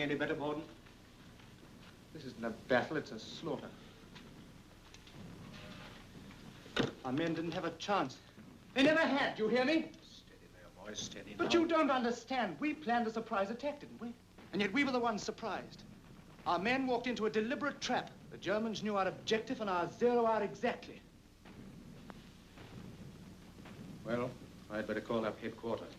any better, Morden? This isn't a battle, it's a slaughter. Our men didn't have a chance. They never had, do you hear me? Steady there, boys, steady now. But you don't understand. We planned a surprise attack, didn't we? And yet we were the ones surprised. Our men walked into a deliberate trap. The Germans knew our objective and our zero hour exactly. Well, I'd better call up headquarters.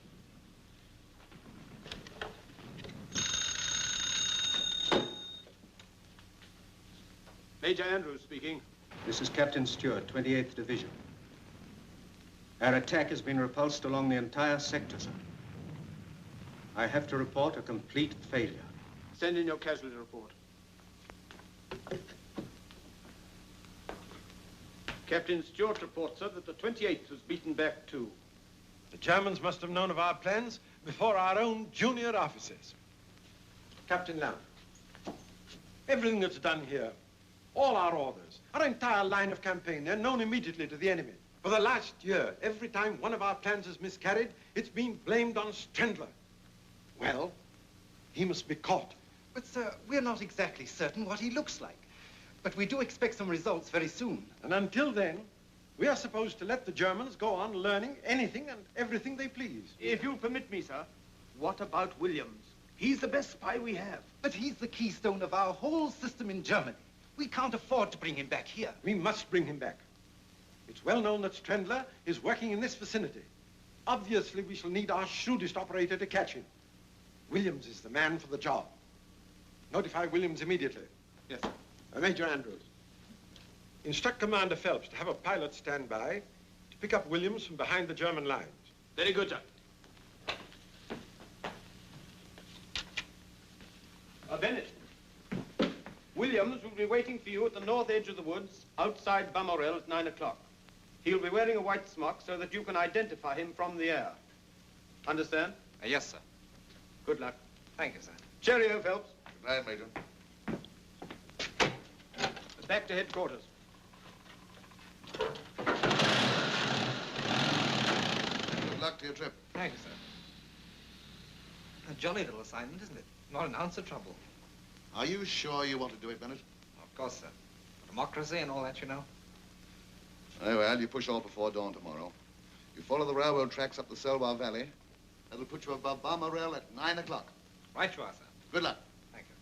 Major Andrews speaking. This is Captain Stewart, 28th Division. Our attack has been repulsed along the entire sector, sir. I have to report a complete failure. Send in your casualty report. Captain Stewart reports, sir, that the 28th was beaten back too. The Germans must have known of our plans before our own junior officers. Captain Lamb, everything that's done here, all our orders, our entire line of campaign, they're known immediately to the enemy. For the last year, every time one of our plans has miscarried, it's been blamed on Strendler. Well, he must be caught. But, sir, we're not exactly certain what he looks like. But we do expect some results very soon. And until then, we are supposed to let the Germans go on learning anything and everything they please. If you'll permit me, sir, what about Williams? He's the best spy we have. But he's the keystone of our whole system in Germany. We can't afford to bring him back here. We must bring him back. It's well known that Strendler is working in this vicinity. Obviously, we shall need our shrewdest operator to catch him. Williams is the man for the job. Notify Williams immediately. Yes, sir. Major Andrews, instruct Commander Phelps to have a pilot stand by to pick up Williams from behind the German lines. Very good, sir. Bennett, Williams will be waiting for you at the north edge of the woods outside Bamorel at 9 o'clock. He'll be wearing a white smock so that you can identify him from the air. Understand? Yes, sir. Good luck. Thank you, sir. Cheerio, Phelps. Good night, Major. Back to headquarters. Good luck to your trip. Thank you, sir. A jolly little assignment, isn't it? Not an ounce of trouble. Are you sure you want to do it, Bennett? Of course, sir. Democracy and all that, you know. Very well, you push off before dawn tomorrow. You follow the railroad tracks up the Selvar Valley. That'll put you above Bamorel at 9 o'clock. Right you are, sir. Good luck. Thank you.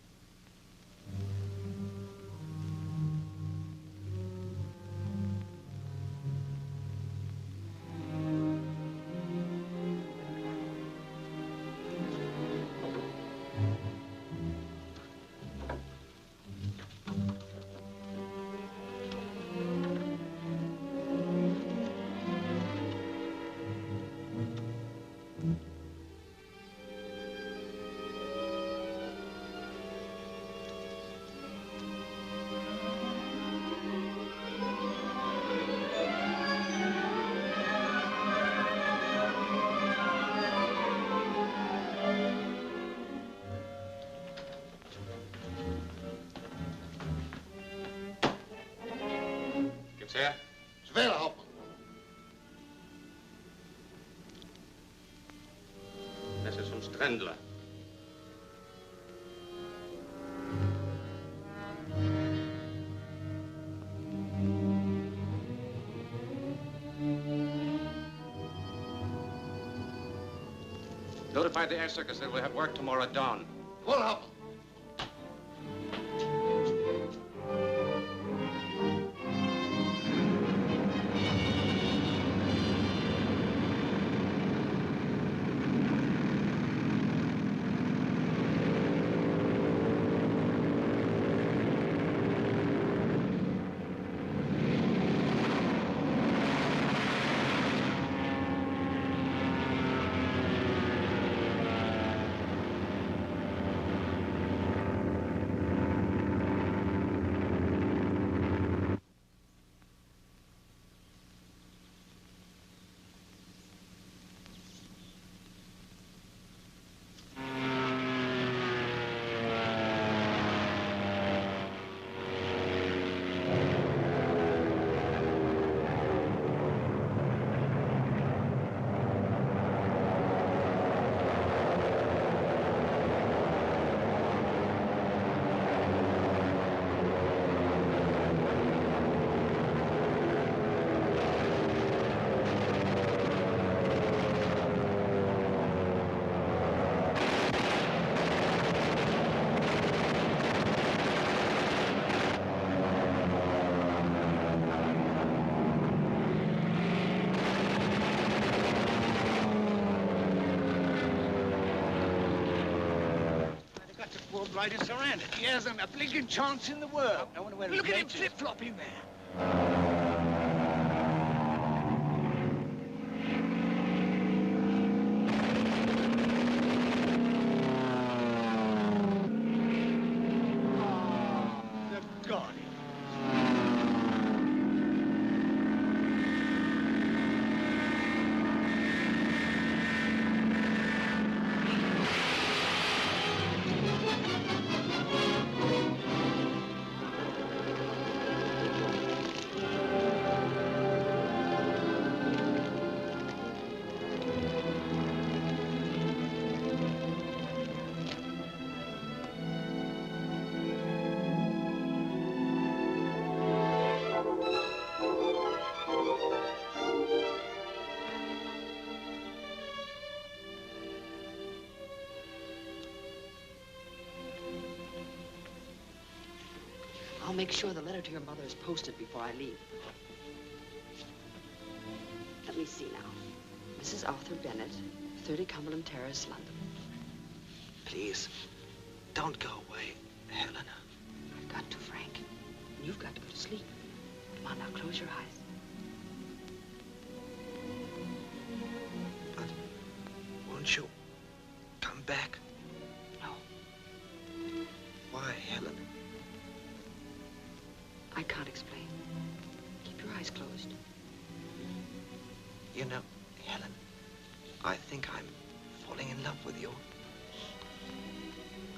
Sir? Schwerer, Hauptmann. Message from Strendler. Notify the air circus that we'll have work tomorrow at dawn. Well, Hauptmann. right and surrender. He hasn't a blinking chance in the world. I wonder where Look at him flip-flopping there. I'll make sure the letter to your mother is posted before I leave. Let me see now. Mrs. Arthur Bennett, 30 Cumberland Terrace, London. Please, don't go away, Helena. I've got to, Frank. And you've got to go to sleep. Come on now, close your eyes. But won't you come back? No. Why, Helena? I can't explain. Keep your eyes closed. You know, Helen, I think I'm falling in love with you.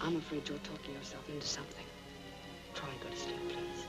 I'm afraid you're talking yourself into something. Try and go to sleep, please.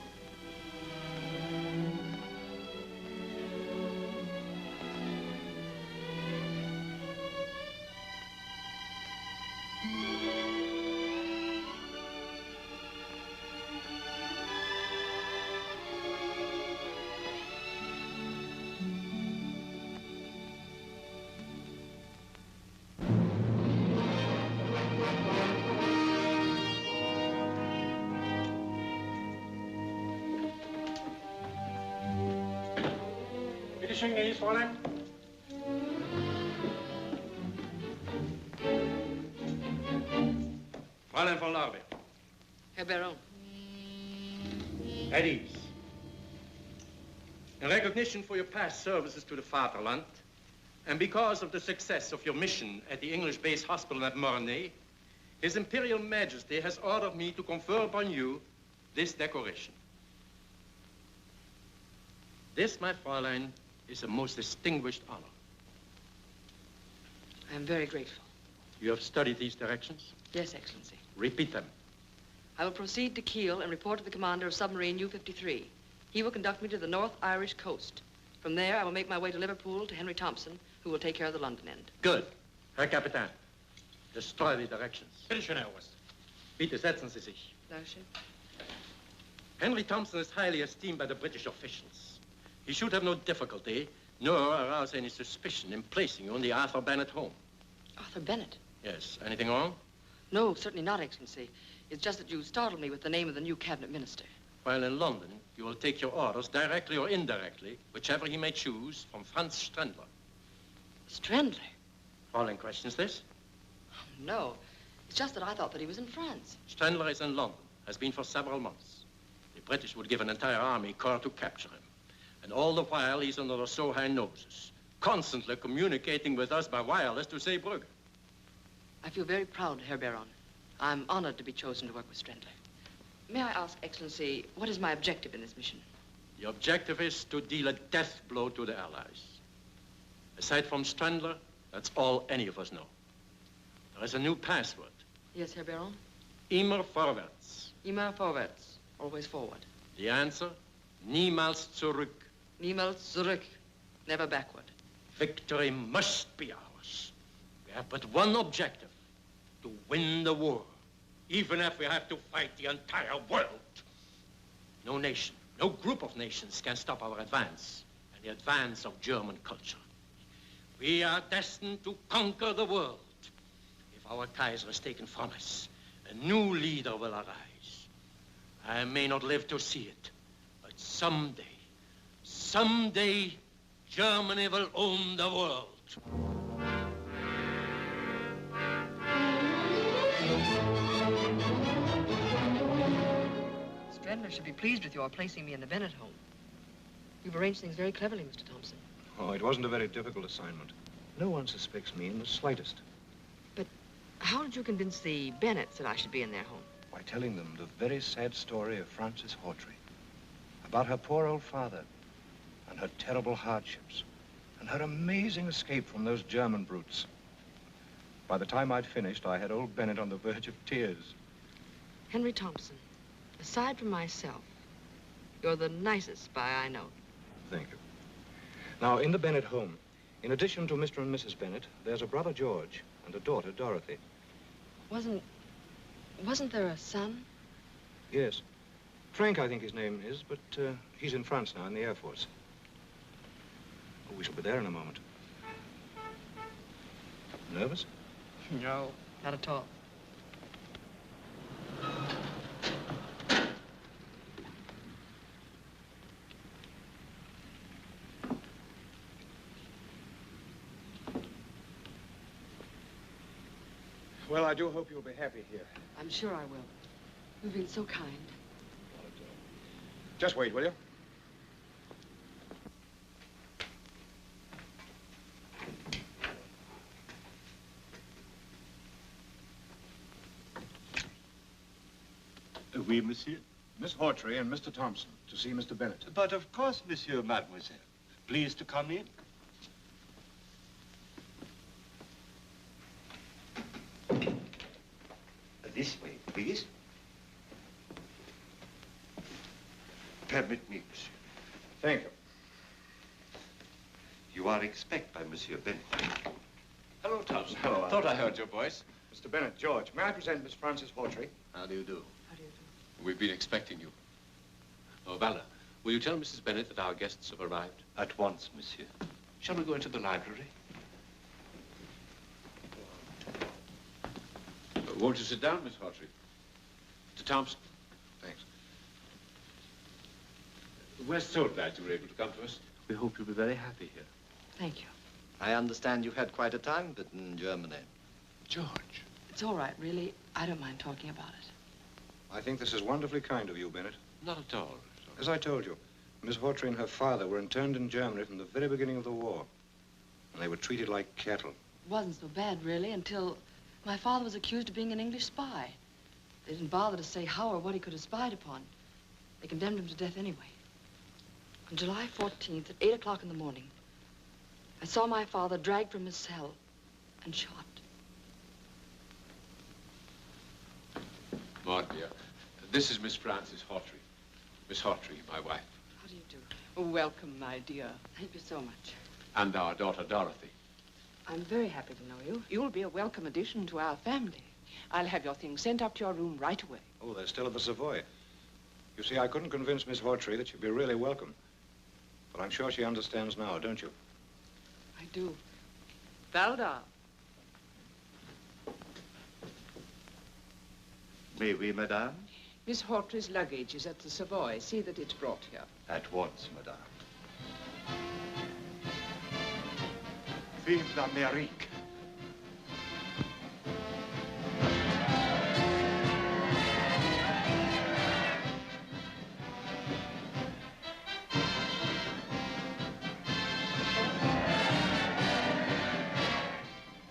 Fräulein. Fräulein von Larbe. Herr Baron. At ease. In recognition for your past services to the Fatherland, and because of the success of your mission at the English base hospital at Mornay, His Imperial Majesty has ordered me to confer upon you this decoration. This, my Fräulein, is a most distinguished honor. I am very grateful. You have studied these directions? Yes, Excellency. Repeat them. I will proceed to Kiel and report to the commander of submarine U-53. He will conduct me to the North Irish coast. From there, I will make my way to Liverpool to Henry Thompson, who will take care of the London end. Good. Herr Kapitän, destroy the directions. Bitte schön, Herr Oberst. Bitte setzen Sie sich. Dankeschön. Henry Thompson is highly esteemed by the British officials. He should have no difficulty, nor arouse any suspicion in placing you in the Arthur Bennett home. Arthur Bennett? Yes. Anything wrong? No, certainly not, Excellency. It's just that you startled me with the name of the new cabinet minister. While in London, you will take your orders, directly or indirectly, whichever he may choose, from Franz Strendler. Strendler? Fräulein questions this? No. It's just that I thought that he was in France. Strendler is in London, has been for several months. The British would give an entire army corps to capture him. And all the while, he's under our so high noses, constantly communicating with us by wireless to Zeebrugge. I feel very proud, Herr Baron. I'm honored to be chosen to work with Strendler. May I ask, Excellency, what is my objective in this mission? The objective is to deal a death blow to the Allies. Aside from Strendler, that's all any of us know. There is a new password. Yes, Herr Baron? Immer vorwärts. Immer vorwärts. Always forward. The answer? Niemals zurück. Niemals zurück. Never backward. Victory must be ours. We have but one objective, to win the war, even if we have to fight the entire world. No nation, no group of nations can stop our advance and the advance of German culture. We are destined to conquer the world. If our Kaiser is taken from us, a new leader will arise. I may not live to see it, but someday, Germany will own the world. should be pleased with your placing me in the Bennett home. You've arranged things very cleverly, Mr. Thompson. Oh, it wasn't a very difficult assignment. No one suspects me in the slightest. But how did you convince the Bennetts that I should be in their home? By telling them the very sad story of Frances Hawtrey. About her poor old father and her terrible hardships and her amazing escape from those German brutes. By the time I'd finished, I had old Bennett on the verge of tears. Henry Thompson, aside from myself, you're the nicest spy I know. Thank you. Now, in the Bennett home, in addition to Mr. and Mrs. Bennett, there's a brother, George, and a daughter, Dorothy. Wasn't there a son? Yes. Frank, I think his name is, but he's in France now, in the Air Force. Oh, we shall be there in a moment. Nervous? No, not at all. Well, I do hope you'll be happy here. I'm sure I will. You've been so kind. Just wait, will you? Oui, monsieur. Miss Hawtrey and Mr. Thompson to see Mr. Bennett. But of course, monsieur, mademoiselle. Please to come in. This way, please. Permit me, monsieur. Thank you. You are expected by Monsieur Bennett. Hello, Thompson. Hello, Thought I heard your voice. Mr. Bennett, George, may I present Miss Frances Hawtrey? How do you do? How do you do? We've been expecting you. Oh, Valda, will you tell Mrs. Bennett that our guests have arrived? At once, monsieur. Shall we go into the library? Won't you sit down, Miss Hawtrey? Mr. Thompson. Thanks. We're so glad you were able to come to us. We hope you'll be very happy here. Thank you. I understand you've had quite a time but in Germany. George. It's all right, really. I don't mind talking about it. I think this is wonderfully kind of you, Bennett. Not at all. As I told you, Miss Hawtrey and her father were interned in Germany from the very beginning of the war. And they were treated like cattle. It wasn't so bad, really, until my father was accused of being an English spy. They didn't bother to say how or what he could have spied upon. They condemned him to death anyway. On July 14th at 8 o'clock in the morning, I saw my father dragged from his cell and shot. Maud, dear, this is Miss Frances Hawtrey. Miss Hawtrey, my wife. How do you do? Welcome, my dear. Thank you so much. And our daughter, Dorothy. I'm very happy to know you. You'll be a welcome addition to our family. I'll have your things sent up to your room right away. Oh, they're still at the Savoy. You see, I couldn't convince Miss Hawtrey that she'd be really welcome. But I'm sure she understands now, don't you? I do. Valda. May we, madame? Miss Hawtrey's luggage is at the Savoy. See that it's brought here. At once, madame. Vive l'Amérique!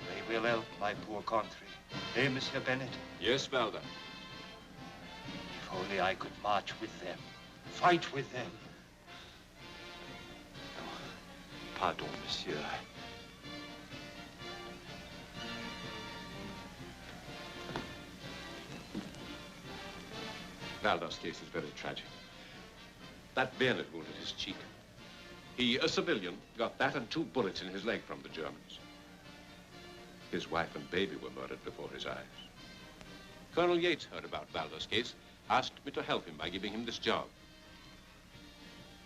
They will help my poor country. Eh, Monsieur Bennett? Yes, Valda. If only I could march with them, fight with them. Oh, pardon, monsieur. Valda's case is very tragic. That bayonet wound at his cheek. He, a civilian, got that and 2 bullets in his leg from the Germans. His wife and baby were murdered before his eyes. Colonel Yates heard about Valda's case, asked me to help him by giving him this job.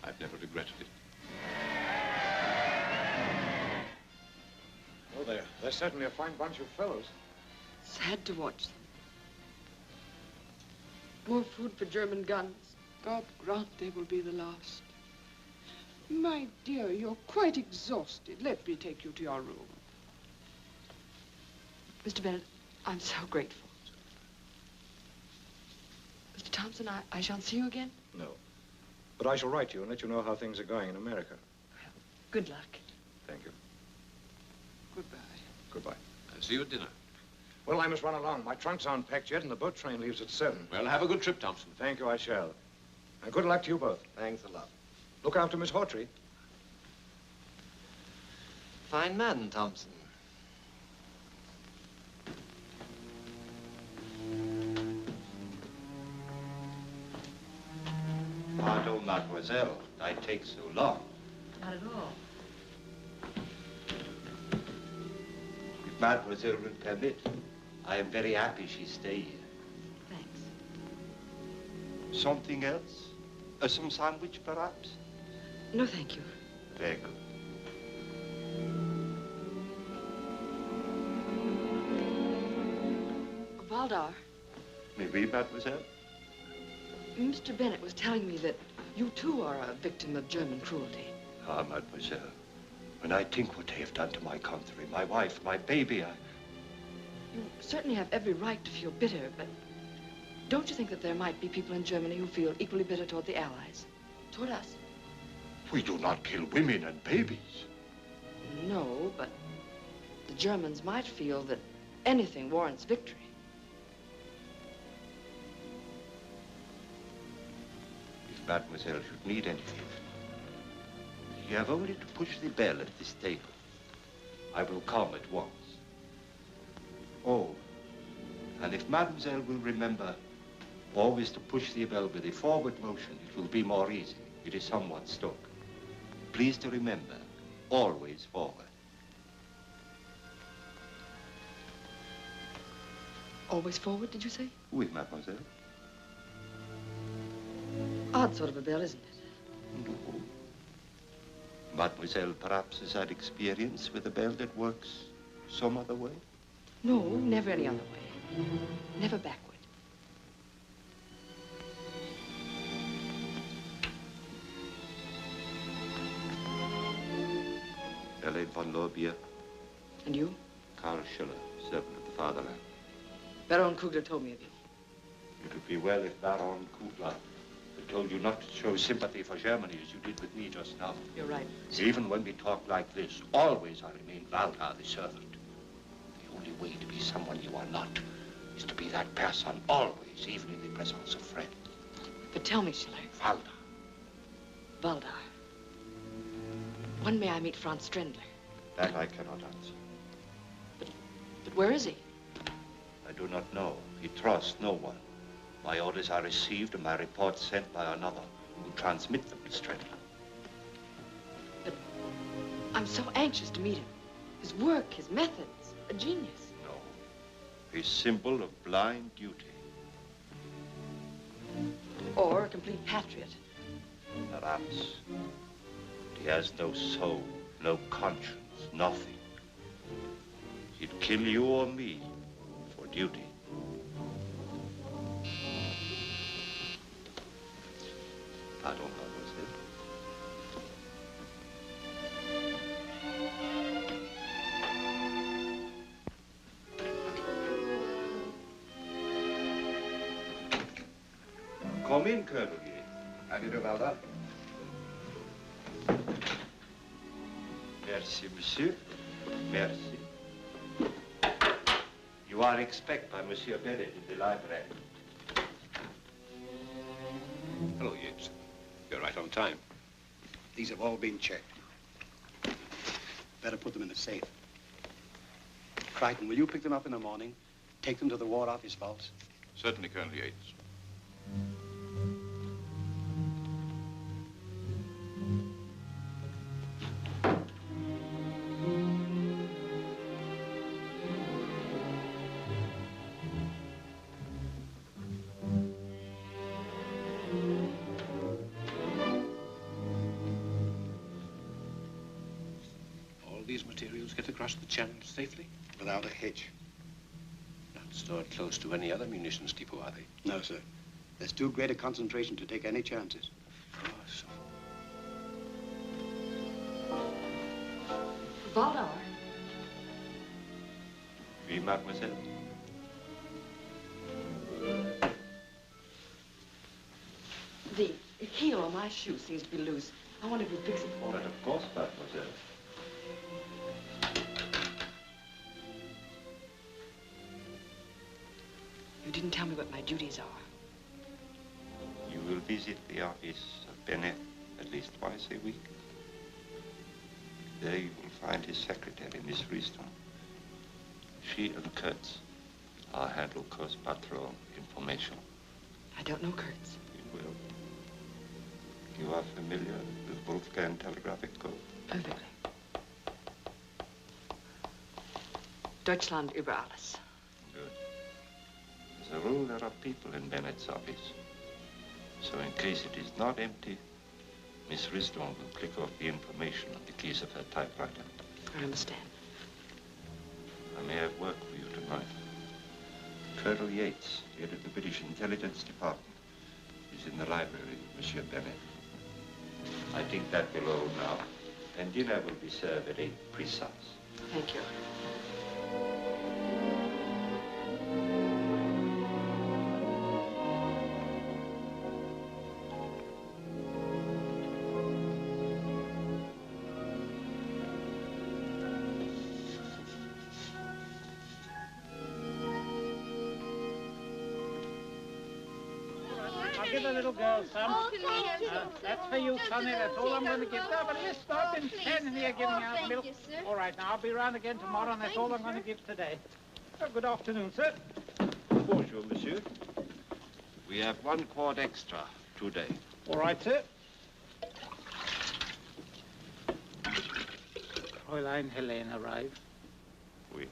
I've never regretted it. Oh, they're certainly a fine bunch of fellows. Sad to watch them. More food for German guns. God grant they will be the last. My dear, you're quite exhausted. Let me take you to your room. Mr. Bennett, I'm so grateful. Mr. Thompson, I shan't see you again? No. But I shall write you and let you know how things are going in America. Good luck. Thank you. Goodbye. Goodbye. I'll see you at dinner. Well, I must run along. My trunks aren't packed yet, and the boat train leaves at 7. Well, have a good trip, Thompson. Thank you, I shall. And good luck to you both. Thanks a lot. Look after Miss Hawtrey. Fine man, Thompson. Pardon, mademoiselle. I take so long. Not at all. If mademoiselle will permit, I am very happy she stay here. Thanks. Something else? Some sandwich, perhaps? No, thank you. Very good. Valdar, Mais oui, mademoiselle? Mr. Bennett was telling me that you too are a victim of German cruelty. Ah, mademoiselle, when I think what they have done to my country, my wife, my baby, You certainly have every right to feel bitter, but don't you think that there might be people in Germany who feel equally bitter toward the Allies? Toward us? We do not kill women and babies. No, but the Germans might feel that anything warrants victory. If mademoiselle should need anything, you have only to push the bell at this table. I will come at once. Oh, and if mademoiselle will remember always to push the bell with a forward motion, it will be more easy. It is somewhat stuck. Please to remember, always forward. Always forward, did you say? Oui, mademoiselle. Odd sort of a bell, isn't it? No. Mademoiselle perhaps has had experience with a bell that works some other way? No, never any other way. Never backward. Elaine von Lorbier. And you? Karl Schiller, servant of the fatherland. Baron Kugler told me of you. It would be well if Baron Kugler had told you not to show sympathy for Germany as you did with me just now. You're right. Even when we talk like this, always I remain Valdar, the servant. The only way to be someone you are not is to be that person always, even in the presence of friends. But tell me, Schiller. Valdar. Valdar. When may I meet Franz Strendler? That I cannot answer. But where is he? I do not know. He trusts no one. My orders are received and my reports sent by another who will transmit them to Strendler. But I'm so anxious to meet him. His work, his methods, a genius. No. A symbol of blind duty. Or a complete patriot. Perhaps. He has no soul, no conscience, nothing. He'd kill you or me for duty. Pardon, mademoiselle. Come in, Colonel Yates. How do you do, Valdar? Merci, monsieur. Merci. You are expected by Monsieur Bennett in the library. Hello, Yates. You're right on time. These have all been checked. Better put them in the safe. Crichton, will you pick them up in the morning? Take them to the War Office vaults? Certainly, Colonel Yates. These materials get across the channel safely? Without a hitch. Not stored close to any other munitions depot, are they? No, sir. There's too great a concentration to take any chances. Oh, so. Valdar. Oui, mademoiselle. my shoe seems to be loose. I wonder if you'd fix it for me. But of course, mademoiselle. You didn't tell me what my duties are. You will visit the office of Bennett at least twice a week. There you will find his secretary, Miss Riston. She and Kurtz are handle Coast Patrol information. I don't know Kurtz. You will. You are familiar with Wolfgang Telegraphic Code? Perfectly. Deutschland über alles. Good. As a rule, there are people in Bennett's office. So in case it is not empty, Miss Riston will click off the information on the keys of her typewriter. I understand. I may have work for you tonight. Colonel Yates, head of the British Intelligence Department, is in the library with Monsieur Bennett. I think that will all now, and dinner will be served at 8 precise. Thank you. I'll give the little girl some. That's for you, Sonny. That's all I'm going to give. No, but listen, I've been standing here giving out milk. All right, now I'll be round again tomorrow, and that's all I'm going to give today. Oh, good afternoon, sir. Bonjour, monsieur. We have 1 quart extra today. All right, sir. Fräulein Helene arrived. Oui.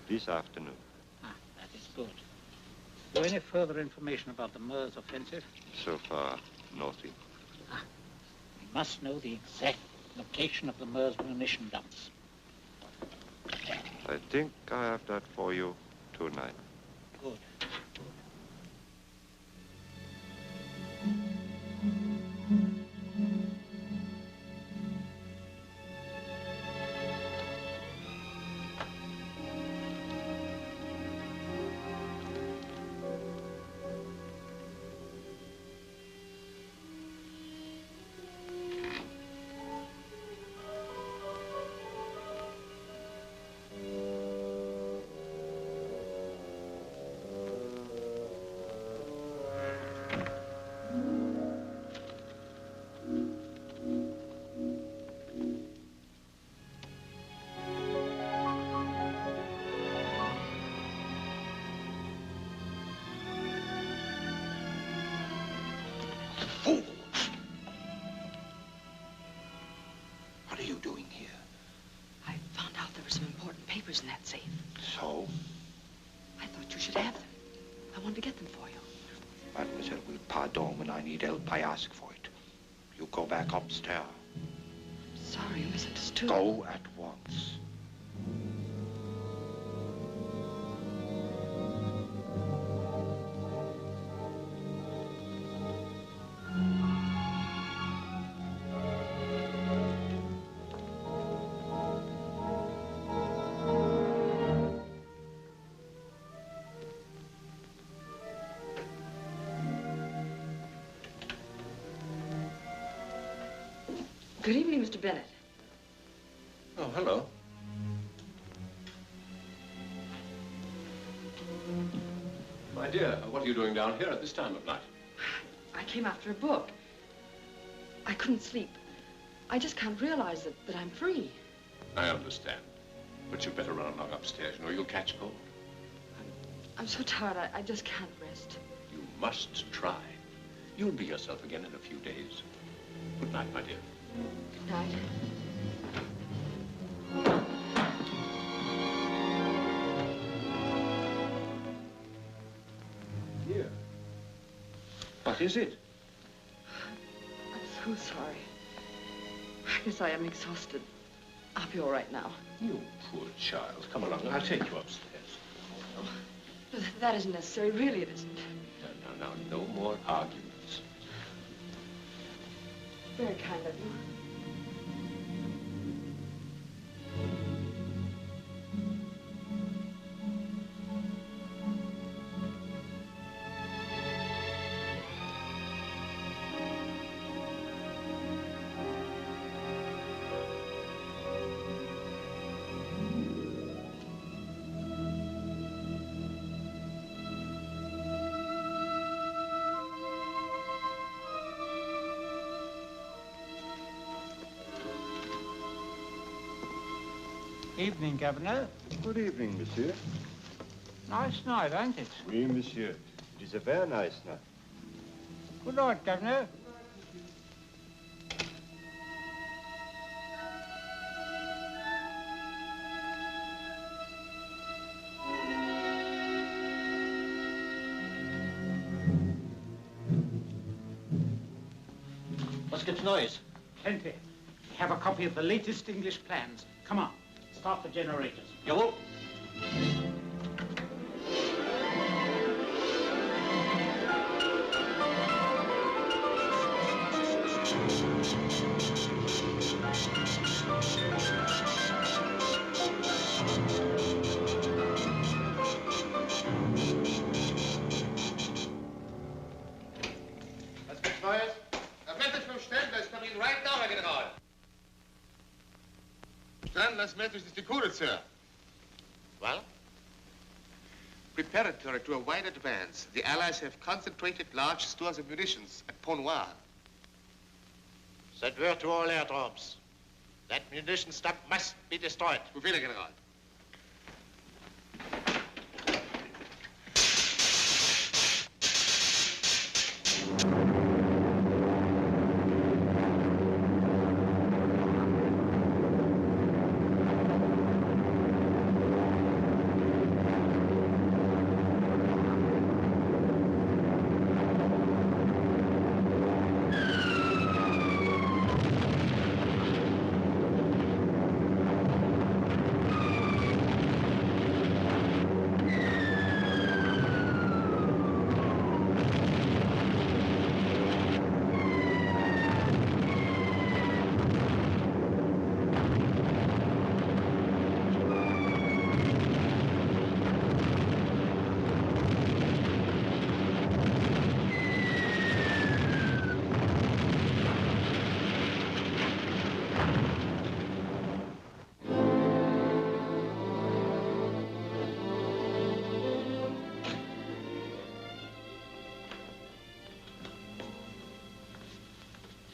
This afternoon. Ah, that is good. Is there any further information about the Meuse offensive? So far, nothing. We must know the exact location of the Meuse munition dumps. I think I have that for you tonight. Good. What are you doing here? I found out there were some important papers in that safe. So? I thought you should have them. I wanted to get them for you. Mademoiselle will pardon when I need help. I ask for it. You go back upstairs. Sorry, you misunderstood. Go at once. Good evening, Mr. Bennett. Oh, hello. My dear, what are you doing down here at this time of night? I came after a book. I couldn't sleep. I just can't realize that I'm free. I understand. But you'd better run along upstairs, or you'll catch cold. I'm so tired, I just can't rest. You must try. You'll be yourself again in a few days. Good night, my dear. Good night. Here. What is it? I'm so sorry. I guess I am exhausted. I'll be all right now. You poor child. Come along, I'll take you upstairs. No, that isn't necessary. Really, it isn't. No, no more arguments. Very kind of you. Evening, Governor. Good evening, monsieur. Nice night, ain't it? Oui, monsieur. It is a very nice night. Good night, Governor. What's gets noise? Plenty. We have a copy of the latest English plans. Come on, start the generators. Jawohl. Was gibt's Neues? Das Message vom Stellen, ist coming right now, Herr General. Stellen, das Message ist decoded, sir. Well? Preparatory to a wide advance, the Allies have concentrated large stores of munitions at Pont Noir. Send word to all airdromes. That munition stock must be destroyed. Befehl, Herr General.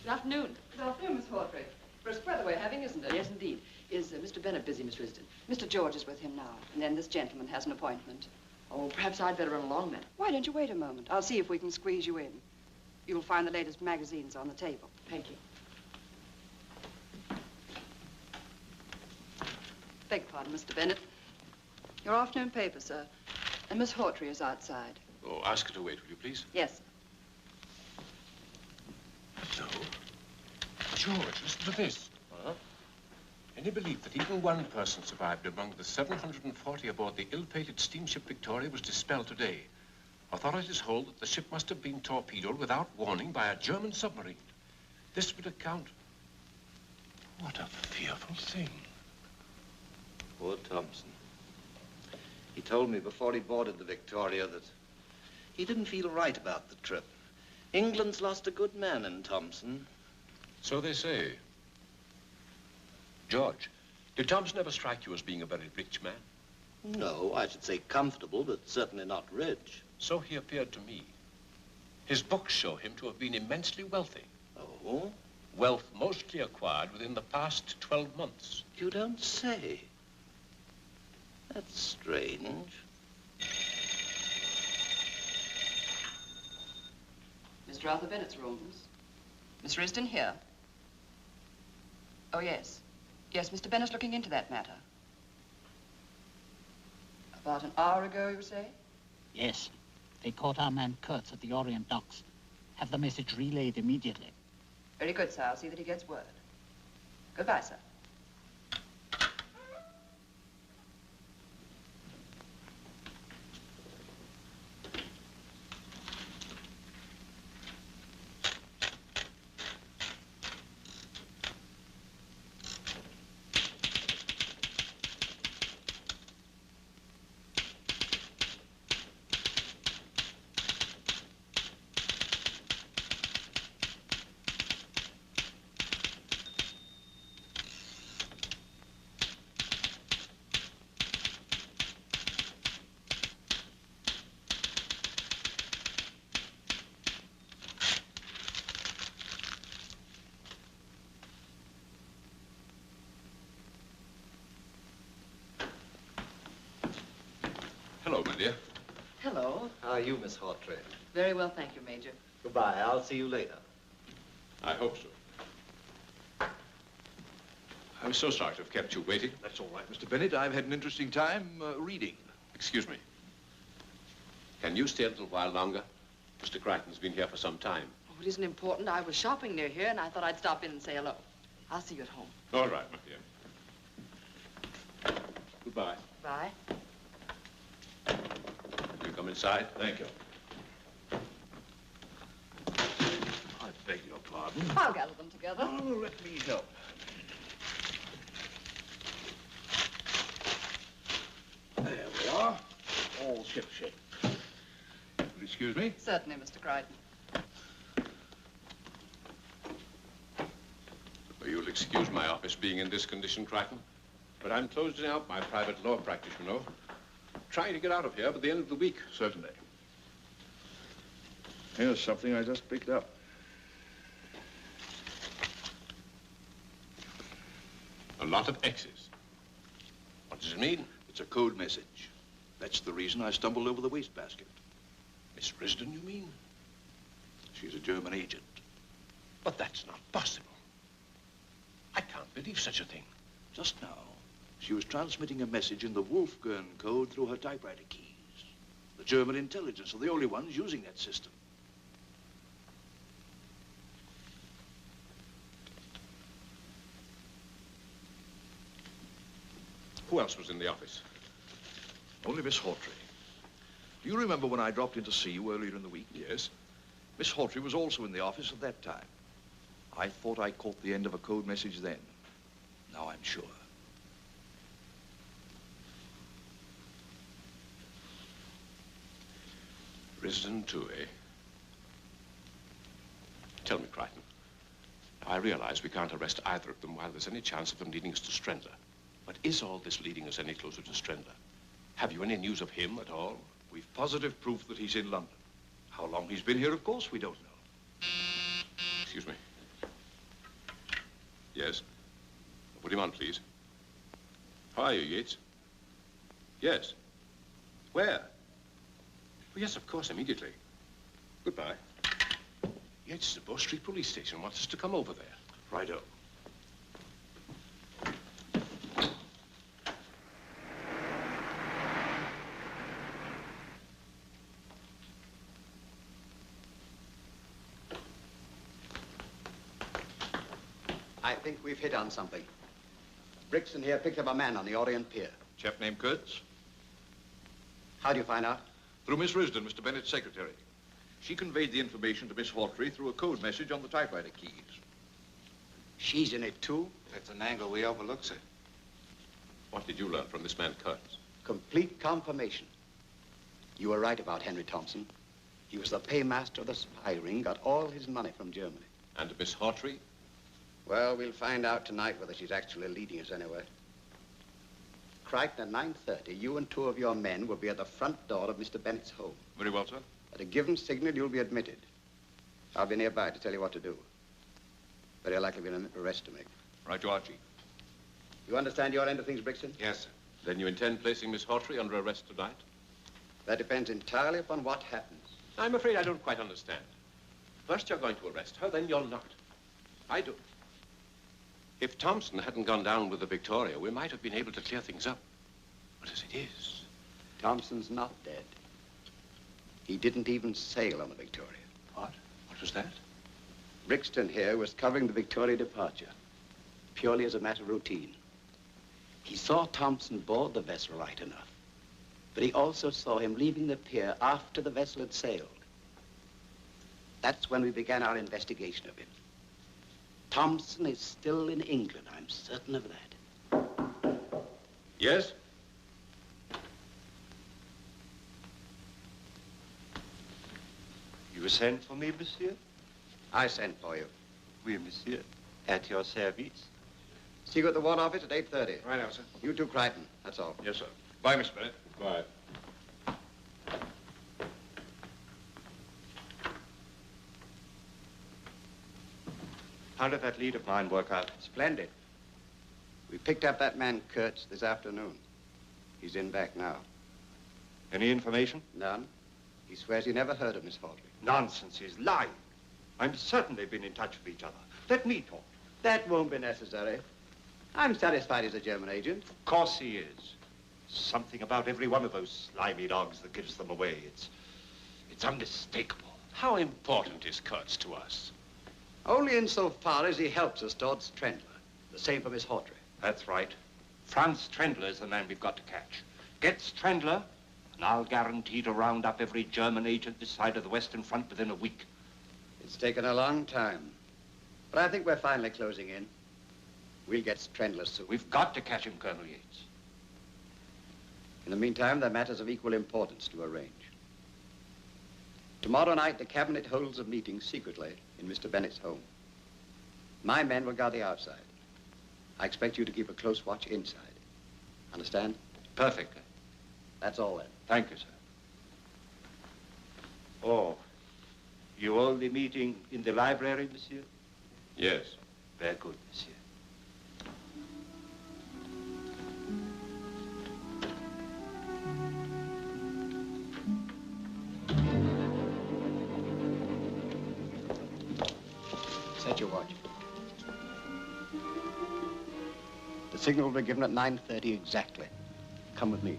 Good afternoon. Good afternoon, Miss Hawtrey. Brisk weather we're having, isn't it? Yes, indeed. Is Mr. Bennett busy, Miss Risdon? Mr. George is with him now, and then this gentleman has an appointment. Oh, perhaps I'd better run along then. Why don't you wait a moment? I'll see if we can squeeze you in. You'll find the latest magazines on the table. Thank you. Beg pardon, Mr. Bennett. Your afternoon paper, sir. And Miss Hawtrey is outside. Oh, ask her to wait, will you, please? Yes. So, George, listen to this. Any belief that even one person survived among the 740 aboard the ill-fated steamship Victoria was dispelled today. Authorities hold that the ship must have been torpedoed without warning by a German submarine. This would account... What a fearful thing. Poor Thompson. He told me before he boarded the Victoria that he didn't feel right about the trip. England's lost a good man in Thompson. So they say. George, did Thompson ever strike you as being a very rich man? No, I should say comfortable, but certainly not rich. So he appeared to me. His books show him to have been immensely wealthy. Oh? Wealth mostly acquired within the past 12 months. You don't say. That's strange. Mr. Arthur Bennett's rooms. Miss Risdon here. Oh, yes. Yes, Mr. Bennett's looking into that matter. About an hour ago, you say? Yes. They caught our man Kurtz at the Orient docks. Have the message relayed immediately. Very good, sir. I'll see that he gets word. Goodbye, sir. dear. Hello. How are you, Miss Hawtrey? Very well, thank you, Major. Goodbye. I'll see you later. I hope so. I'm so sorry to have kept you waiting. That's all right, Mr. Bennett. I've had an interesting time reading. Excuse me. Can you stay a little while longer? Mr. Crichton's been here for some time. Oh, it isn't important. I was shopping near here, and I thought I'd stop in and say hello. I'll see you at home. All right, my dear. Goodbye. Bye. You come inside? Thank you. I beg your pardon. I'll gather them together. Oh, let me help. There we are. All shipshape. Will you excuse me? Certainly, Mr. Crichton. Well, you'll excuse my office being in this condition, Crichton. But I'm closing out my private law practice, you know. Trying to get out of here by the end of the week. Certainly. Here's something I just picked up. A lot of X's. What does it mean? It's a code message. That's the reason I stumbled over the wastebasket. Miss Risden, you mean? She's a German agent. But that's not possible. I can't believe such a thing. Just now, she was transmitting a message in the Wolfgang code through her typewriter keys. The German intelligence are the only ones using that system. Who else was in the office? Only Miss Hawtrey. Do you remember when I dropped in to see you earlier in the week? Yes. Miss Hawtrey was also in the office at that time. I thought I caught the end of a code message then. Now I'm sure. Risden too, eh? Tell me, Crichton. Now, I realize we can't arrest either of them while there's any chance of them leading us to Strendler. But is all this leading us any closer to Strendler? Have you any news of him at all? We've positive proof that he's in London. How long he's been here, of course, we don't know. Excuse me. Yes? Put him on, please. How are you, Yates? Yes. Where? Oh, yes, of course, immediately. Goodbye. Yates is at Bow Street Police Station. Wants us to come over there. Righto. I think we've hit on something. Brixton here picked up a man on the Orient Pier. Chap named Kurtz? How do you find out? Through Miss Risden, Mr. Bennett's secretary. She conveyed the information to Miss Hawtrey through a code message on the typewriter keys. She's in it, too? That's an angle we overlooked, sir. What did you learn from this man, Kurtz? Complete confirmation. You were right about Henry Thompson. He was the paymaster of the spy ring, got all his money from Germany. And Miss Hawtrey? Well, we'll find out tonight whether she's actually leading us anywhere. Crichton, at 9:30, you and two of your men will be at the front door of Mr. Bennett's home. Very well, sir. At a given signal, you'll be admitted. I'll be nearby to tell you what to do. Very likely we'll have an arrest to make. Right, you are, Chief. You understand your end of things, Brixton? Yes, sir. Then you intend placing Miss Hawtrey under arrest tonight? That depends entirely upon what happens. I'm afraid I don't quite understand. First you're going to arrest her, then you're not. I do. If Thompson hadn't gone down with the Victoria, we might have been able to clear things up. But as it is... Thompson's not dead. He didn't even sail on the Victoria. What? What was that? Brixton here was covering the Victoria departure, purely as a matter of routine. He saw Thompson board the vessel right enough, but he also saw him leaving the pier after the vessel had sailed. That's when we began our investigation of him. Thompson is still in England, I'm certain of that. Yes? You sent for me, monsieur? I sent for you. Oui, monsieur. At your service. See you at the War Office at 8:30. Right now, sir. You too, Crichton. That's all. Yes, sir. Bye, Miss Bennett. Bye. How did that lead of mine work out? Splendid. We picked up that man Kurtz this afternoon. He's in back now. Any information? None. He swears he never heard of Miss Hawtrey. Nonsense, he's lying. I'm certain they've been in touch with each other. Let me talk. That won't be necessary. I'm satisfied he's a German agent. Of course he is. Something about every one of those slimy dogs that gives them away. It's unmistakable. How important is Kurtz to us? Only insofar as he helps us towards Trendler. The same for Miss Hawtrey. That's right. Franz Trendler is the man we've got to catch. Gets Trendler, and I'll guarantee to round up every German agent this side of the Western Front within a week. It's taken a long time, but I think we're finally closing in. We'll get Trendler soon. We've got to catch him, Colonel Yates. In the meantime, there are matters of equal importance to arrange. Tomorrow night, the cabinet holds a meeting secretly in Mr. Bennett's home. My men will guard the outside. I expect you to keep a close watch inside. Understand? Perfectly. That's all then. Thank you, sir. Oh, you all the meeting in the library, monsieur? Yes. Very good, monsieur. Set your watch. The signal will be given at 9:30 exactly. Come with me.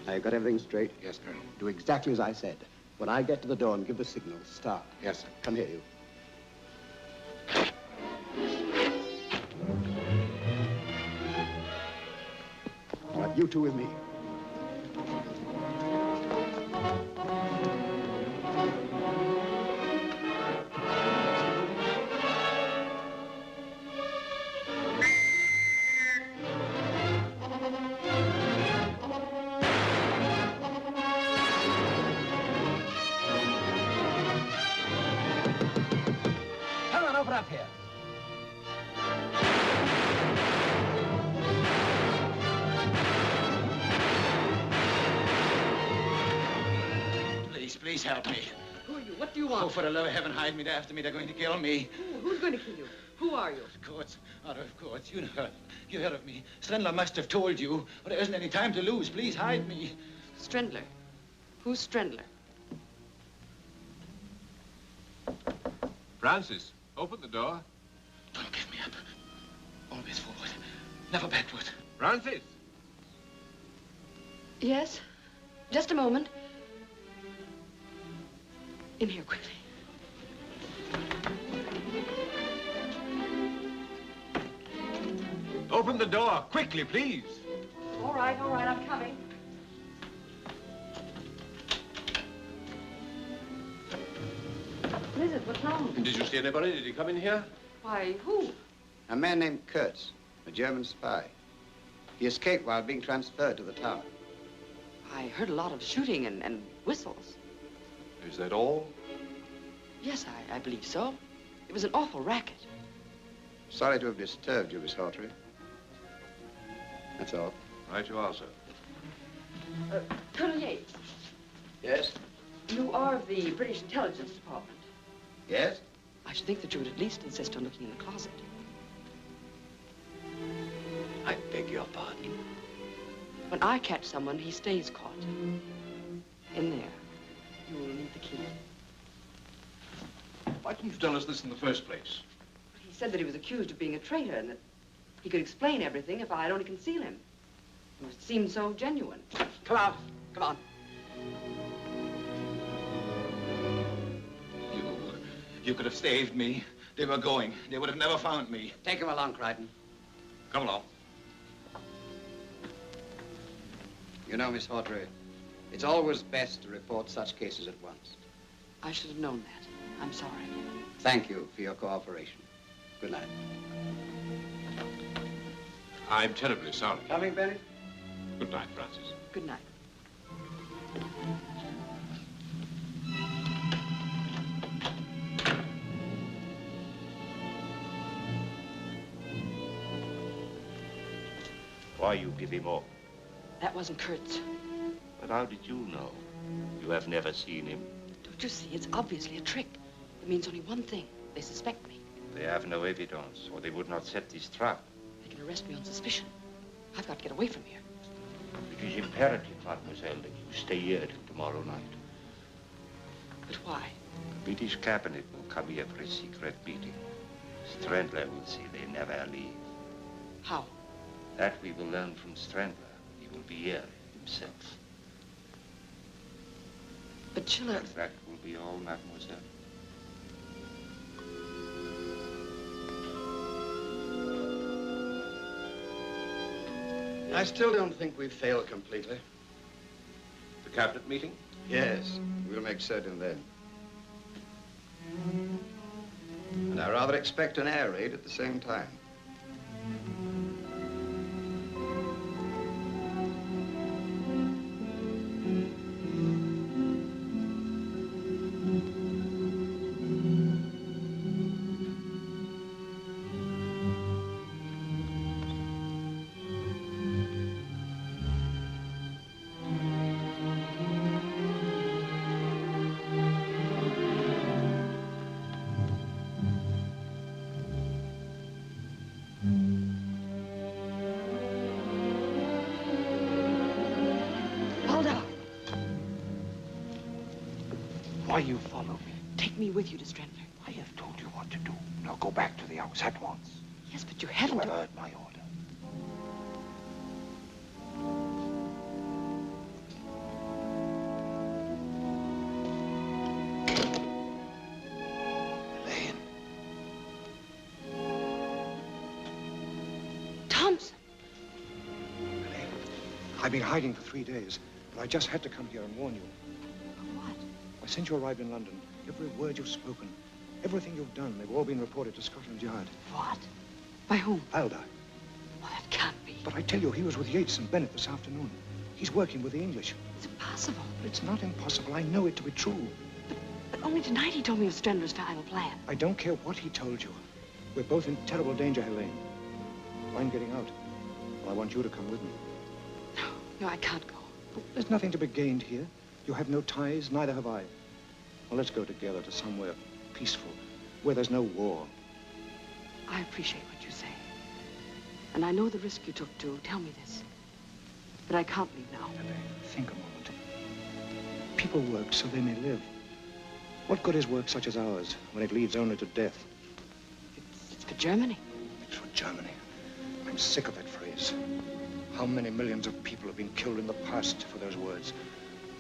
Now, you got everything straight? Yes, Colonel. Do exactly as I said. When I get to the door and give the signal, start. Yes, sir. Come here, you. All right, you two with me. Up here. Please help me. Who are you? What do you want? Oh, for the love of heaven, hide me. They're after me. They're going to kill me. Who's going to kill you? Who are you? Kurtz. Out of Kurtz. You heard of me. Strendler must have told you. But there isn't any time to lose. Please hide me. Strendler. Who's Strendler? Francis, open the door. Don't give me up. Always forward. Never backward. Francis! Yes? Just a moment. In here, quickly. Open the door, quickly, please. All right, I'm coming. What is it? What's wrong? Did you see anybody? Did he come in here? Why, who? A man named Kurtz, a German spy. He escaped while being transferred to the tower. I heard a lot of shooting and whistles. Is that all? Yes, I believe so. It was an awful racket. Sorry to have disturbed you, Miss Hawtrey. That's all. Right you are, sir. Colonel Yates. Yes? You are of the British Intelligence Department. Yes? I should think that you would at least insist on looking in the closet. I beg your pardon. When I catch someone, he stays caught. In there. You will need the key. Why didn't you tell us this in the first place? He said that he was accused of being a traitor and that he could explain everything if I'd only conceal him. It seemed so genuine. Come out. Come on. You could have saved me. They were going. They would have never found me. Take him along, Crichton. Come along. You know, Miss Hawtrey, it's always best to report such cases at once. I should have known that. I'm sorry. Thank you for your cooperation. Good night. I'm terribly sorry. Coming, Benny? Good night, Francis. Good night. Why you give him up? That wasn't Kurtz. But how did you know? You have never seen him. Don't you see? It's obviously a trick. It means only one thing. They suspect me. They have no evidence, or they would not set this trap. They can arrest me on suspicion. I've got to get away from here. It is imperative, mademoiselle, that you stay here till tomorrow night. But why? The British cabinet will come here for a secret meeting. Strandler will see they never leave. How? That we will learn from Strandler. He will be here himself. But Schiller... That will be all, mademoiselle. I still don't think we've failed completely. The cabinet meeting? Yes, we'll make certain then. And I rather expect an air raid at the same time. Why you follow me? Take me with you to Strandler. I have told you what to do. Now go back to the house at once. Yes, but you haven't... You have heard my order. Elaine. Thompson. Elaine, I've been hiding for 3 days, but I just had to come here and warn you. Since you arrived in London, every word you've spoken, everything you've done, they've all been reported to Scotland Yard. What? By whom? Aldi. Well, that can't be. But I tell you, he was with Yates and Bennett this afternoon. He's working with the English. It's impossible. But it's not impossible. I know it to be true. But only tonight he told me of Strandler's final plan. I don't care what he told you. We're both in terrible danger, Helene. I'm getting out. Well, I want you to come with me. No, I can't go. But there's nothing to be gained here. You have no ties, neither have I. Well, let's go together to somewhere peaceful, where there's no war. I appreciate what you say. And I know the risk you took to tell me this. But I can't leave now. Think a moment. People work so they may live. What good is work such as ours when it leads only to death? It's for Germany. It's for Germany. I'm sick of that phrase. How many millions of people have been killed in the past for those words?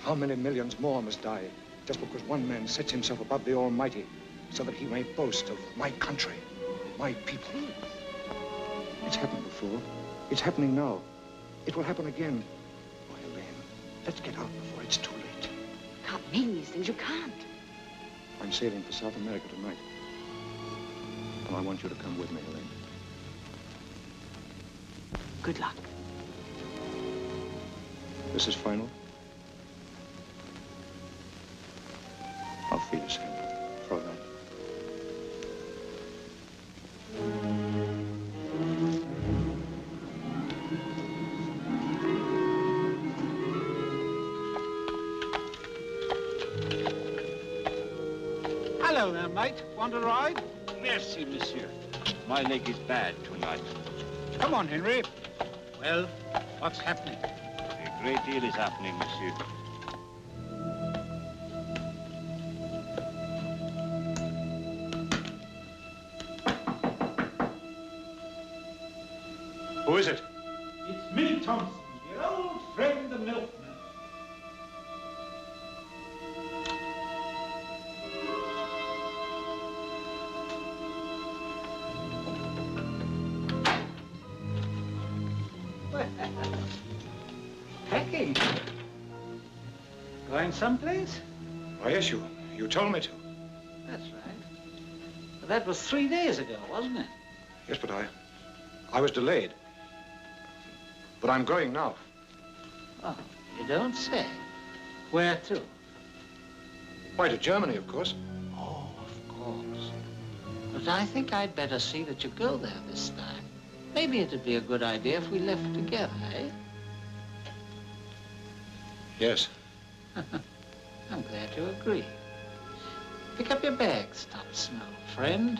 How many millions more must die just because one man sets himself above the Almighty so that he may boast of my country, my people? It's happened before. It's happening now. It will happen again. Oh, Elaine, let's get out before it's too late. You can't mean these things. You can't. I'm sailing for South America tonight. And I want you to come with me, Elaine. Good luck. This is final? I'll feel you, Fräulein. Hello there, mate. Want a ride? Merci, monsieur. My leg is bad tonight. Come on, Henry. Well, what's happening? A great deal is happening, monsieur. Who is it? It's me, Thompson, your old friend, the milkman. Well, packing. Going someplace? Oh, yes, you told me to. That's right. But that was 3 days ago, wasn't it? Yes, but I was delayed. But I'm going now. Oh, you don't say. Where to? Why, to Germany, of course. Oh, of course. But I think I'd better see that you go there this time. Maybe it'd be a good idea if we left together, eh? Yes. I'm glad you agree. Pick up your bags, Thompson, old friend.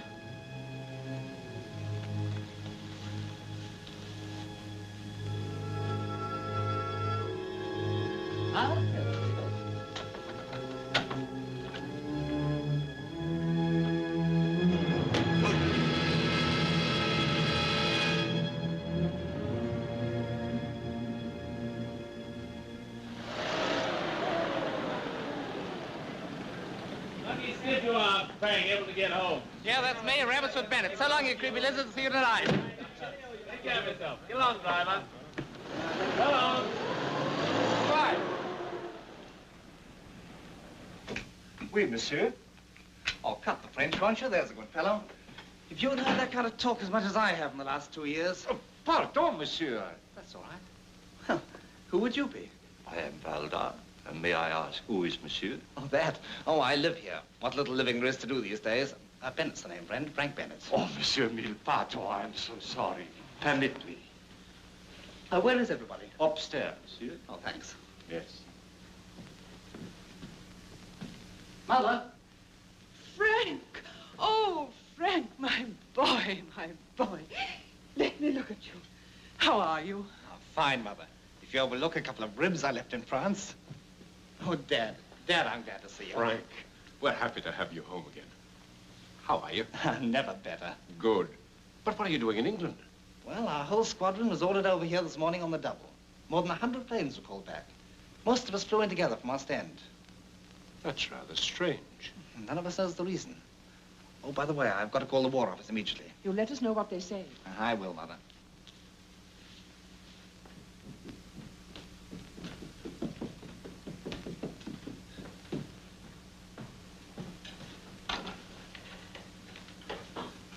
Lucky stiff you are, Frank, able to get home. Yeah, that's me, Rabbitswood Bennett. So long, you creepy lizards. See you tonight. Take care of yourself. Get along, driver. Go on. Right. Oui, monsieur. Oh, cut the French, won't you? There's a good fellow. If you had heard that kind of talk as much as I have in the last 2 years... Oh, pardon, monsieur. That's all right. Well, who would you be? I am Valdar. And may I ask, who is monsieur? Oh, that? Oh, I live here. What little living there is to do these days. Bennett's the name, friend. Frank Bennett. Oh, monsieur mille pardon. I am so sorry. Permit me. Where is everybody? Upstairs, monsieur. Oh, thanks. Yes. Mother? Frank! Oh, Frank, my boy, my boy. Let me look at you. How are you? Oh, fine, Mother. If you overlook a couple of ribs I left in France. Oh, Dad. Dad, I'm glad to see you. Frank, we're happy to have you home again. How are you? Never better. Good. But what are you doing in England? Well, our whole squadron was ordered over here this morning on the double. More than 100 planes were called back. Most of us flew in together from Ostend. That's rather strange. None of us knows the reason. Oh, by the way, I've got to call the War Office immediately. You let us know what they say. I will, Mother.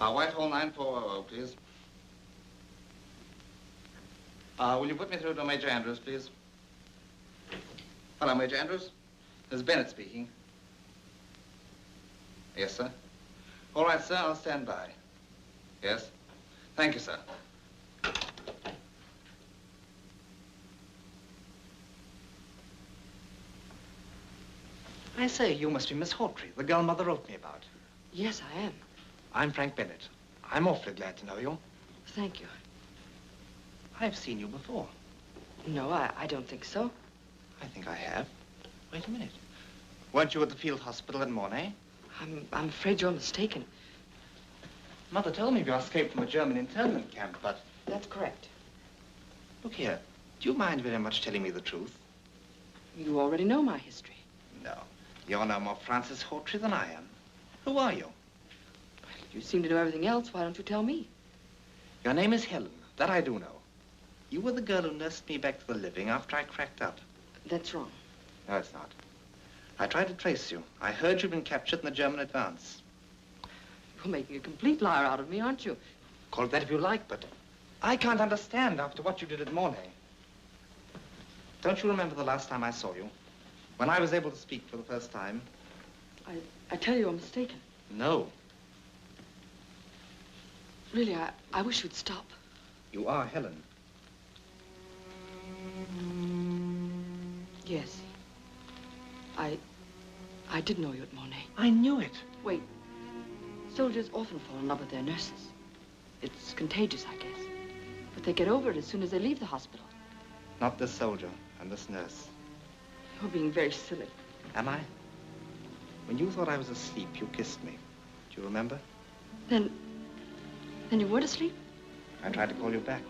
Whitehall 9400, please. Will you put me through to Major Andrews, please? Hello, Major Andrews. This is Bennett speaking. Yes, sir. All right, sir, I'll stand by. Yes? Thank you, sir. I say, you must be Miss Hawtrey, the girl Mother wrote me about. Yes, I am. I'm Frank Bennett. I'm awfully glad to know you. Thank you. I've seen you before. No, I don't think so. I think I have. Wait a minute. Weren't you at the field hospital in Mornay? I'm afraid you're mistaken. Mother told me you escaped from a German internment camp, but... That's correct. Look here, do you mind very much telling me the truth? You already know my history. No. You're no more Francis Hawtrey than I am. Who are you? You seem to know everything else. Why don't you tell me? Your name is Helen. That I do know. You were the girl who nursed me back to the living after I cracked up. That's wrong. No, it's not. I tried to trace you. I heard you'd been captured in the German advance. You're making a complete liar out of me, aren't you? Call it that if you like, but I can't understand after what you did at Mornay. Don't you remember the last time I saw you? When I was able to speak for the first time? I tell you, you're mistaken. No. Really, I wish you'd stop. You are Helen. Yes. I did know you at Mornay. I knew it. Wait. Soldiers often fall in love with their nurses. It's contagious, I guess. But they get over it as soon as they leave the hospital. Not this soldier and this nurse. You're being very silly. Am I? When you thought I was asleep, you kissed me. Do you remember? Then you weren't asleep? I tried to call you back.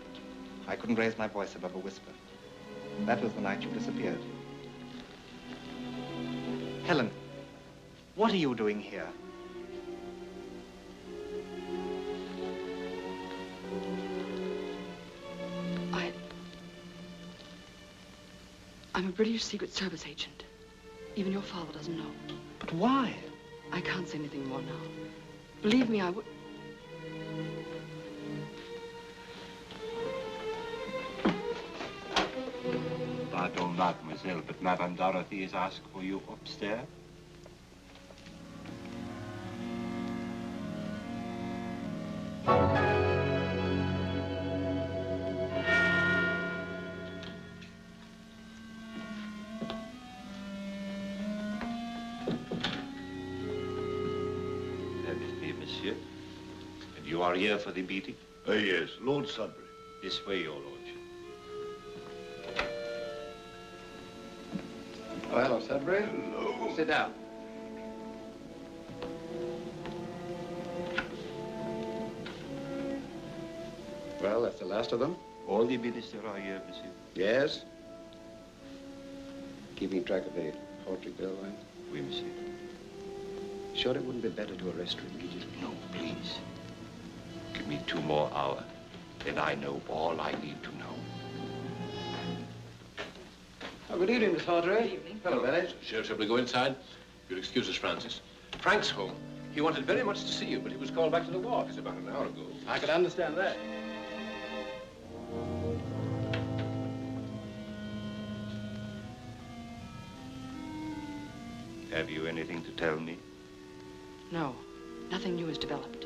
I couldn't raise my voice above a whisper. That was the night you disappeared. Helen, what are you doing here? I'm a British Secret Service agent. Even your father doesn't know. But why? I can't say anything more now. Believe me, I would... Pardon, mademoiselle, but Madame Dorothy has asked for you upstairs. Permit me, monsieur. And you are here for the meeting? Yes, Lord Sudbury. This way, your lordship. Oh, hello, Sudbury. Hello. Sit down. Well, that's the last of them. All the ministers are here, monsieur. Yes. Keeping track of the Hawtrey girl, right? Oui, monsieur. Sure it wouldn't be better to arrest her immediately? No, please. Give me 2 more hours. Then I know all I need to know. Oh, good evening, Miss Hawtrey. Good evening. Hello, Bennett. Sure, shall we go inside? You'll excuse us, Francis. Frank's home. He wanted very much to see you, but he was called back to the ward about an hour ago. I could understand that. Have you anything to tell me? No, nothing new has developed.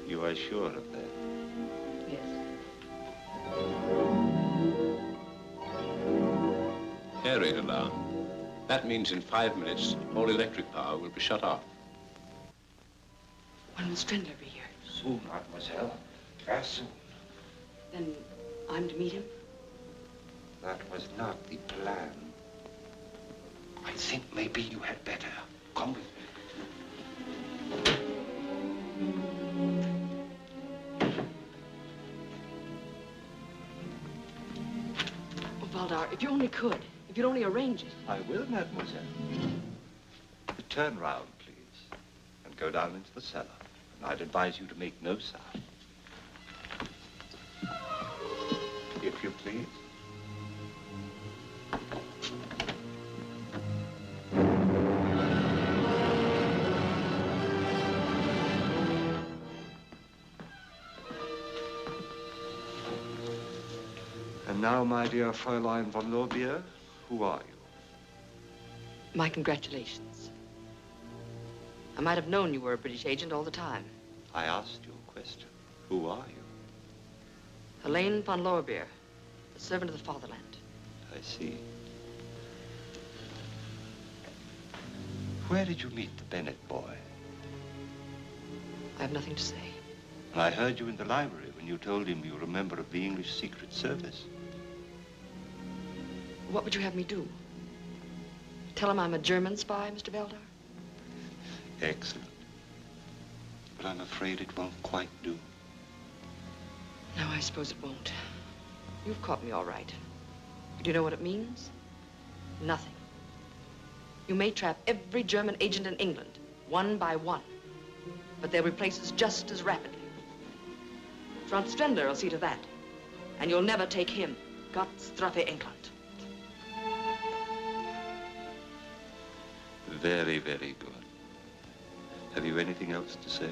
You are sure of that? Yes. Aerate alarm. That means in 5 minutes, all electric power will be shut off. When will Strindler be here? Soon, mademoiselle. Very soon. Then I'm to meet him? That was not the plan. I think maybe you had better. Come with me. Oh, Valdar, if you only could. If you'd only arrange it. I will, mademoiselle. Turn round, please, and go down into the cellar. And I'd advise you to make no sound. If you please. And now, my dear Fräulein von Lorbeer, who are you? My congratulations. I might have known you were a British agent all the time. I asked you a question. Who are you? Helene von Lorbeer, the servant of the fatherland. I see. Where did you meet the Bennett boy? I have nothing to say. I heard you in the library when you told him you were a member of the English Secret Service. What would you have me do? Tell him I'm a German spy, Mr. Valdar? Excellent. But I'm afraid it won't quite do. No, I suppose it won't. You've caught me all right. But do you know what it means? Nothing. You may trap every German agent in England, one by one. But they'll replace us just as rapidly. Franz Strindler will see to that. And you'll never take him. Gott strafe England. Very, very good. Have you anything else to say?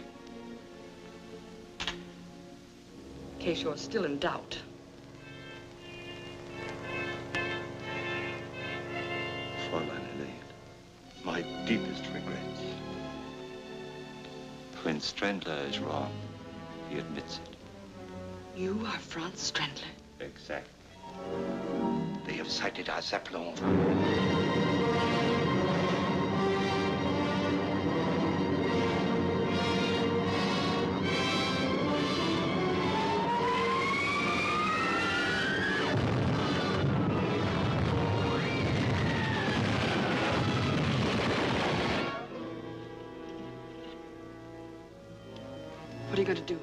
In case you're still in doubt. Fräulein Helene, my deepest regrets. When Strindler is wrong, he admits it. You are Franz Strindler? Exactly. They have sighted our Zeppelin. What are you going to do?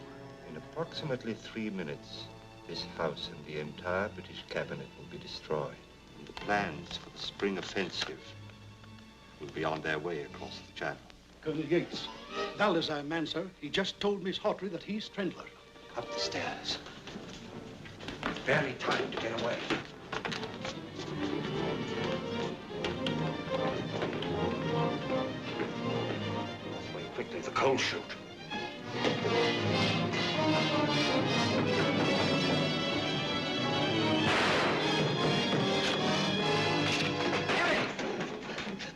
In approximately 3 minutes, this house and the entire British cabinet will be destroyed. And the plans for the spring offensive will be on their way across the channel. Colonel Yates, Val is our man, sir. He just told Miss Hawtrey that he's Strindler. Up the stairs. Barely time to get away. Away quickly, the coal chute.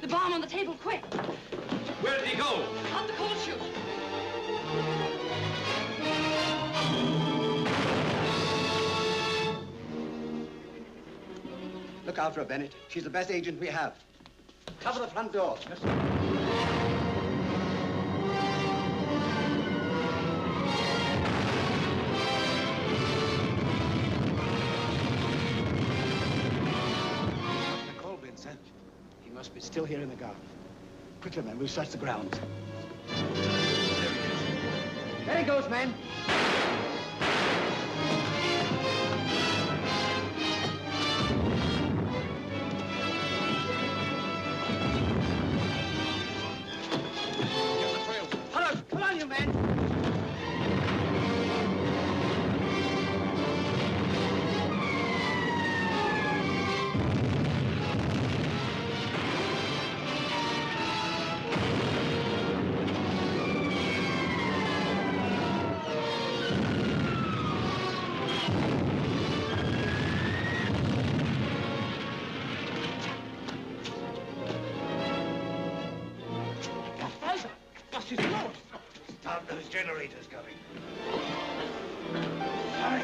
The bomb on the table, quick! Where did he go? Out the coal chute! Look out for her, Bennett. She's the best agent we have. Cover the front door. Yes, Colvin, sir. He must be still here in the garden. Quickly, men. We'll search the grounds. There he goes, men. Those generators going. Hurry.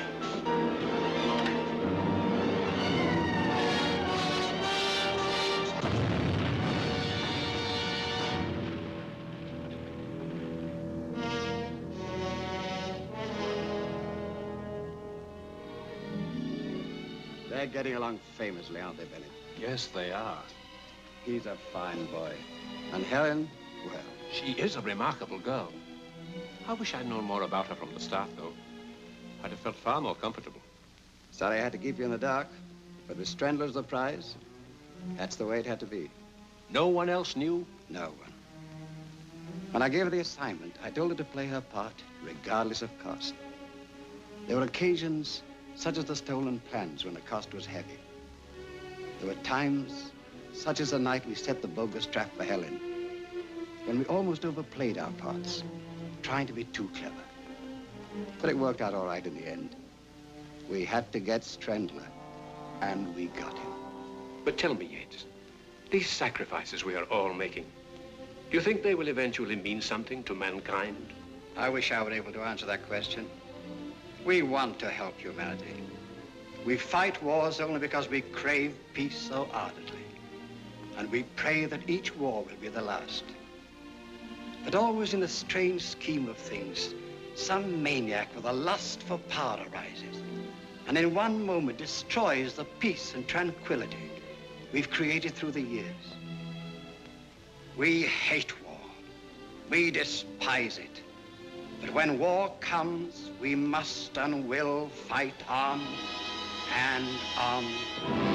They're getting along famously, aren't they, Bennett? Yes, they are. He's a fine boy. And Helen, well... She is a remarkable girl. I wish I'd known more about her from the start, though. I'd have felt far more comfortable. Sorry I had to keep you in the dark, but with Strandler's the prize, that's the way it had to be. No one else knew? No one. When I gave her the assignment, I told her to play her part, regardless of cost. There were occasions, such as the stolen plans, when the cost was heavy. There were times, such as the night we set the bogus trap for Helen, when we almost overplayed our parts, trying to be too clever. But it worked out all right in the end. We had to get Strandler, and we got him. But tell me, Yates, these sacrifices we are all making, do you think they will eventually mean something to mankind? I wish I were able to answer that question. We want to help humanity. We fight wars only because we crave peace so ardently. And we pray that each war will be the last. But always in the strange scheme of things, some maniac with a lust for power arises, and in one moment destroys the peace and tranquility we've created through the years. We hate war. We despise it. But when war comes, we must and will fight on and on.